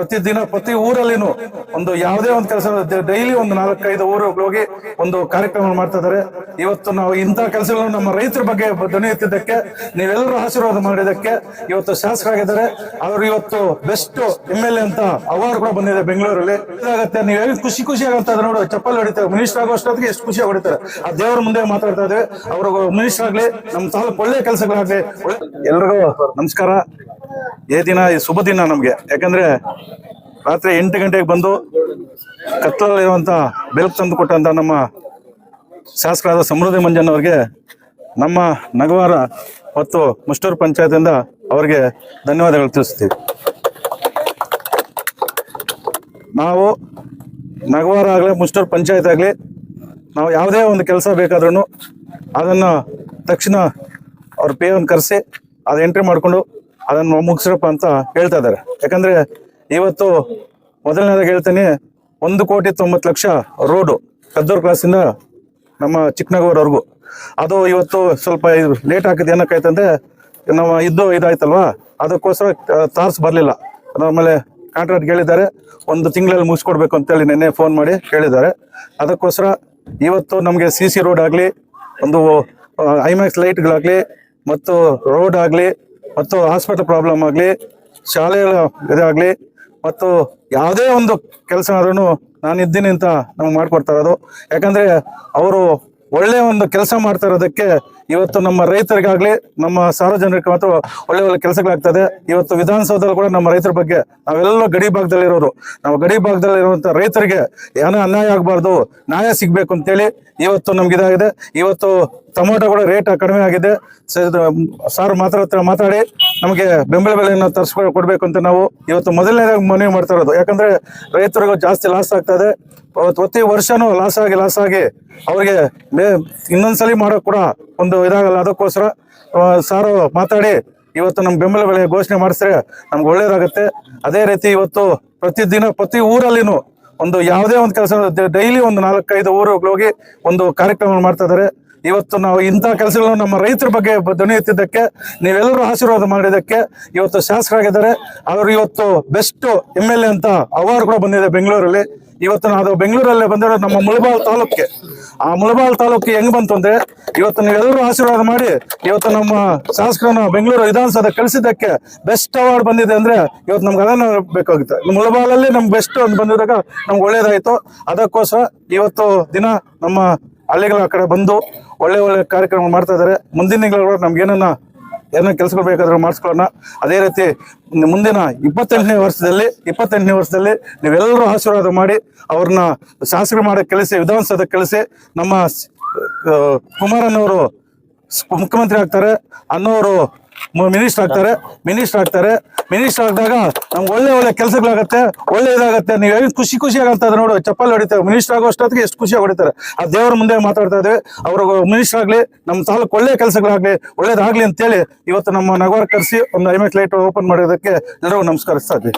ಪ್ರತಿದಿನ ಪ್ರತಿ ಊರಲ್ಲಿನೂ ಒಂದು ಯಾವುದೇ ಒಂದು ಕೆಲಸ ಡೈಲಿ ಒಂದು 4-5 ಊರಿಗೆ ಹೋಗಿ ಒಂದು ಕಾರ್ಯಕ್ರಮ ಮಾಡ್ತಾ ಇದ್ದಾರೆ. ಇವತ್ತು ನಾವು ಇಂತಹ ಕೆಲಸಗಳನ್ನು ನಮ್ಮ ರೈತರ ಬಗ್ಗೆ ಧ್ವನಿ ಎತ್ತಿದ್ದಕ್ಕೆ ನೀವೆಲ್ಲರೂ ಆಶೀರ್ವಾದ ಮಾಡಿದ್ದಕ್ಕೆ ಇವತ್ತು ಶಾಸಕರಾಗಿದ್ದಾರೆ. ಅವರು ಇವತ್ತು ಬೆಸ್ಟ್ MLA ಅಂತ ಅವಾರ್ಡ್ ಕೂಡ ಬಂದಿದೆ ಬೆಂಗಳೂರಲ್ಲಿ. ಇದಾಗತ್ತೆ ನೀವು ಖುಷಿ ಆಗಂತ ನೋಡು ಚಪ್ಪಲ್ ಹೊಡಿತಾರೆ. ಮಿನಿಸ್ಟರ್ ಆಗೋಷ್ಟೊತ್ತಿಗೆ ಎಷ್ಟು ಖುಷಿ ಹೊಡಿತಾರೆ. ಆ ದೇವರ ಮುಂದೆ ಮಾತಾಡ್ತಾ ಇದ್ದೇವೆ. ಅವ್ರಿಗೂ ಮಿನಿಸ್ಟರ್ ಆಗ್ಲಿ, ನಮ್ಮ ತಾಲೂಕು ಒಳ್ಳೆ ಕೆಲಸಗಳಾಗ್ಲಿ. ಎಲ್ರಿಗೂ ನಮಸ್ಕಾರ. ಈ ದಿನ ಈ ಶುಭ ದಿನ ನಮ್ಗೆ. ಯಾಕಂದ್ರೆ ರಾತ್ರಿ 8 ಗಂಟೆಗೆ ಬಂದು ಕತ್ತಲಲ್ಲಿರುವಂತ ಬೆಳಕು ತಂದು ಕೊಟ್ಟಂತ ನಮ್ಮ ಶಾಸಕರಾದ ಸಮೃದ್ಧಿ ಮಂಜಣ್ಣ ಅವರಿಗೆ ನಮ್ಮ ನಗವಾರ ಮತ್ತು ಮುಷ್ಟೂರು ಪಂಚಾಯತಿಂದ ಅವರಿಗೆ ಧನ್ಯವಾದಗಳು ತಿಳಿಸ್ತೀವಿ. ನಾವು ನಗವಾರ ಆಗಲಿ ಮುಷ್ಟೂರು ಪಂಚಾಯತ್ ಆಗಲಿ ನಾವು ಯಾವುದೇ ಒಂದು ಕೆಲಸ ಬೇಕಾದ್ರೂ ಅದನ್ನು ತಕ್ಷಣ ಅವ್ರ PA ಕರೆಸಿ ಅದು ಎಂಟ್ರಿ ಮಾಡಿಕೊಂಡು ಅದನ್ನು ಮುಗಿಸ್ರಪ್ಪ ಅಂತ ಹೇಳ್ತಾ ಇದ್ದಾರೆ. ಯಾಕಂದ್ರೆ ಇವತ್ತು ಮೊದಲನೇದಾಗಿ ಹೇಳ್ತೀನಿ, 1,90,00,000 ರೋಡು ಕದ್ದೂರು ಕ್ರಾಸಿಂದ ನಮ್ಮ ಚಿಕ್ಕನಗೌರವರೆಗೂ. ಅದು ಇವತ್ತು ಸ್ವಲ್ಪ ಲೇಟ್ ಹಾಕಿದ್ದು ಏನಕ್ಕಾಯ್ತಂದ್ರೆ ನಾವು ಇದಾಯ್ತಲ್ವಾ, ಅದಕ್ಕೋಸ್ಕರ ತಾರ್ಸ್ ಬರಲಿಲ್ಲ. ಆಮೇಲೆ ಕಾಂಟ್ರಾಕ್ಟ್ ಹೇಳಿದ್ದಾರೆ 1 ತಿಂಗಳಲ್ಲಿ ಮುಗಿಸ್ಕೊಡ್ಬೇಕು ಅಂತೇಳಿ ನೆನ್ನೆ ಫೋನ್ ಮಾಡಿ ಹೇಳಿದ್ದಾರೆ. ಅದಕ್ಕೋಸ್ಕರ ಇವತ್ತು ನಮಗೆ CC ರೋಡ್ ಆಗಲಿ, ಒಂದು IMAX ಲೈಟ್ಗಳಾಗಲಿ, ಮತ್ತು ರೋಡ್ ಆಗಲಿ, ಮತ್ತು ಹಾಸ್ಪಿಟಲ್ ಪ್ರಾಬ್ಲಮ್ ಆಗಲಿ, ಶಾಲೆಗಳ ಇದಾಗಲಿ, ಮತ್ತು ಯಾವುದೇ ಒಂದು ಕೆಲಸ ಆದ್ರೂ ನಾನು ಇದ್ದೀನಿ ಅಂತ ನಮ್ಗೆ ಮಾಡಿಕೊಡ್ತಾ ಇರೋದು. ಯಾಕಂದರೆ ಅವರು ಒಳ್ಳೆ ಒಂದು ಕೆಲಸ ಮಾಡ್ತಾ ಇರೋದಕ್ಕೆ ಇವತ್ತು ನಮ್ಮ ರೈತರಿಗಾಗಲಿ, ನಮ್ಮ ಸಾರ್ವಜನಿಕರಿಗೆ ಮಾತ್ರ ಒಳ್ಳೆ ಕೆಲಸಗಳಾಗ್ತದೆ. ಇವತ್ತು ವಿಧಾನಸೌಧದಲ್ಲಿ ಕೂಡ ನಮ್ಮ ರೈತರ ಬಗ್ಗೆ ನಾವೆಲ್ಲ ಗಡಿ ಭಾಗದಲ್ಲಿರೋರು, ನಾವು ಗಡಿ ಭಾಗದಲ್ಲಿರುವಂಥ ರೈತರಿಗೆ ಏನೋ ಅನ್ಯಾಯ ಆಗಬಾರ್ದು, ನ್ಯಾಯ ಸಿಗಬೇಕು ಅಂತೇಳಿ ಇವತ್ತು ನಮ್ಗೆ ಇದಾಗಿದೆ. ಇವತ್ತು ಟೊಮೊಟೊ ಕೂಡ ರೇಟ್ ಕಡಿಮೆ ಆಗಿದೆ. ಸಾರು ಮಾತಾಡಿ ನಮಗೆ ಬೆಂಬಲ ಬೆಲೆಯನ್ನು ಕೊಡಬೇಕು ಅಂತ ನಾವು ಇವತ್ತು ಮೊದಲನೇದಾಗಿ ಮನವಿ ಮಾಡ್ತಾ ಇರೋದು. ಯಾಕಂದ್ರೆ ರೈತರಿಗೂ ಜಾಸ್ತಿ ಲಾಸ್ ಆಗ್ತದೆ. ಪ್ರತಿ ವರ್ಷನೂ ಲಾಸ್ ಆಗಿ ಅವ್ರಿಗೆ ಇನ್ನೊಂದ್ಸಲಿ ಮಾಡೋಕೆ ಕೂಡ ಒಂದು ಇದಾಗಲ್ಲ. ಅದಕ್ಕೋಸ್ಕರ ಸಾರು ಮಾತಾಡಿ ಇವತ್ತು ನಮ್ಮ ಬೆಂಬಲ ಬೆಲೆ ಘೋಷಣೆ ಮಾಡಿಸಿದ್ರೆ ನಮ್ಗೆ ಒಳ್ಳೇದಾಗುತ್ತೆ. ಅದೇ ರೀತಿ ಇವತ್ತು ಪ್ರತಿದಿನ ಪ್ರತಿ ಊರಲ್ಲಿನೂ ಒಂದು ಯಾವುದೇ ಒಂದು ಕೆಲಸ ಡೈಲಿ ಒಂದು 4-5 ಊರಿಗೆ ಹೋಗಿ ಒಂದು ಕಾರ್ಯಕ್ರಮ ಮಾಡ್ತಾ ಇದ್ದಾರೆ. ಇವತ್ತು ನಾವು ಇಂತಹ ಕೆಲಸಗಳನ್ನು ನಮ್ಮ ರೈತರ ಬಗ್ಗೆ ಧ್ವನಿ ಎತ್ತಿದ್ದಕ್ಕೆ ನೀವೆಲ್ಲರೂ ಆಶೀರ್ವಾದ ಮಾಡಿದ್ದಕ್ಕೆ ಇವತ್ತು ಶಾಸಕರಾಗಿದ್ದಾರೆ. ಅವರು ಇವತ್ತು ಬೆಸ್ಟ್ MLA ಅಂತ ಅವಾರ್ಡ್ ಕೂಡ ಬಂದಿದೆ ಬೆಂಗಳೂರಲ್ಲಿ. ಇವತ್ತು ನಾವು ಬೆಂಗಳೂರಲ್ಲೇ ಬಂದಿರೋ ನಮ್ಮ ಮುಳಬಾಲ್ ತಾಲೂಕಿಗೆ. ಆ ಮುಳಬಾಲ್ ತಾಲೂಕಿಗೆ ಹೆಂಗ್ ಬಂತು ಅಂದ್ರೆ ಇವತ್ತು ನೀವೆಲ್ಲರೂ ಆಶೀರ್ವಾದ ಮಾಡಿ ಇವತ್ತು ನಮ್ಮ ಶಾಸಕರನ್ನ ಬೆಂಗಳೂರು ವಿಧಾನಸೌಧ ಕಳಿಸಿದ್ದಕ್ಕೆ ಬೆಸ್ಟ್ ಅವಾರ್ಡ್ ಬಂದಿದೆ ಅಂದ್ರೆ ಇವತ್ತು ನಮ್ಗೆ ಅದನ್ನ ಬೇಕಾಗುತ್ತೆ. ಮುಳಬಾಲಲ್ಲಿ ನಮ್ಗೆ ಬೆಸ್ಟ್ ಅಂತ ಬಂದಿದ್ದಾಗ ನಮ್ಗೆ ಒಳ್ಳೇದಾಯ್ತು. ಅದಕ್ಕೋಸ್ಕರ ಇವತ್ತು ದಿನ ನಮ್ಮ ಹಳ್ಳಿಗಳ ಕಡೆ ಬಂದು ಒಳ್ಳೆ ಕಾರ್ಯಕ್ರಮ ಮಾಡ್ತಾ ಇದ್ದಾರೆ. ಮುಂದಿನ ತಿಂಗಳು ನಮ್ಗೆ ಏನೋ ಕೆಲಸಗಳು ಬೇಕಾದ್ರೂ ಮಾಡಿಸ್ಕೊಳ್ಳೋಣ. ಅದೇ ರೀತಿ ಮುಂದಿನ 28ನೇ ವರ್ಷದಲ್ಲಿ ನೀವೆಲ್ಲರೂ ಆಶೀರ್ವಾದ ಮಾಡಿ ಅವ್ರನ್ನ ಶಾಸಕರು ಮಾಡಕ್ಕೆ ಕಳಿಸಿ, ವಿಧಾನಸೌಧ ಕಳಿಸಿ. ನಮ್ಮ ಕುಮಾರಣ್ಣವರು ಮುಖ್ಯಮಂತ್ರಿ ಆಗ್ತಾರೆ, ಅನ್ನೋರು ಮಿನಿಸ್ಟರ್ ಆಗ್ತಾರೆ. ಮಿನಿಸ್ಟರ್ ಆಗಿದಾಗ ನಮ್ಗೆ ಒಳ್ಳೆ ಕೆಲಸಗಳಾಗತ್ತೆ, ಇದಾಗತ್ತೆ. ನೀವು ಖುಷಿ ಆಗಂತ ನೋಡು ಚಪ್ಪಲ್ ಹೊಡಿತಾರೆ. ಮಿನಿಸ್ಟರ್ ಆಗೋಷ್ಟೊತ್ತಿಗೆ ಎಷ್ಟು ಖುಷಿಯಾಗಿ ಹೊಡಿತಾರೆ. ಆ ದೇವರ ಮುಂದೆ ಮಾತಾಡ್ತಾ ಇದ್ದೇವೆ. ಅವ್ರಿಗೂ ಮಿನಿಸ್ಟರ್ ಆಗಲಿ, ನಮ್ಮ ತಾಲೂಕು ಒಳ್ಳೆ ಕೆಲಸಗಳಾಗಲಿ, ಒಳ್ಳೇದಾಗ್ಲಿ ಅಂತೇಳಿ ಇವತ್ತು ನಮ್ಮ ನಗರ ಕರೆಸಿ ಒಂದು IMAX ಲೈಟ್ ಓಪನ್ ಮಾಡೋದಕ್ಕೆ ಎಲ್ಲರಿಗೂ ನಮಸ್ಕರಿಸ್ತಾ ಇದ್ವಿ.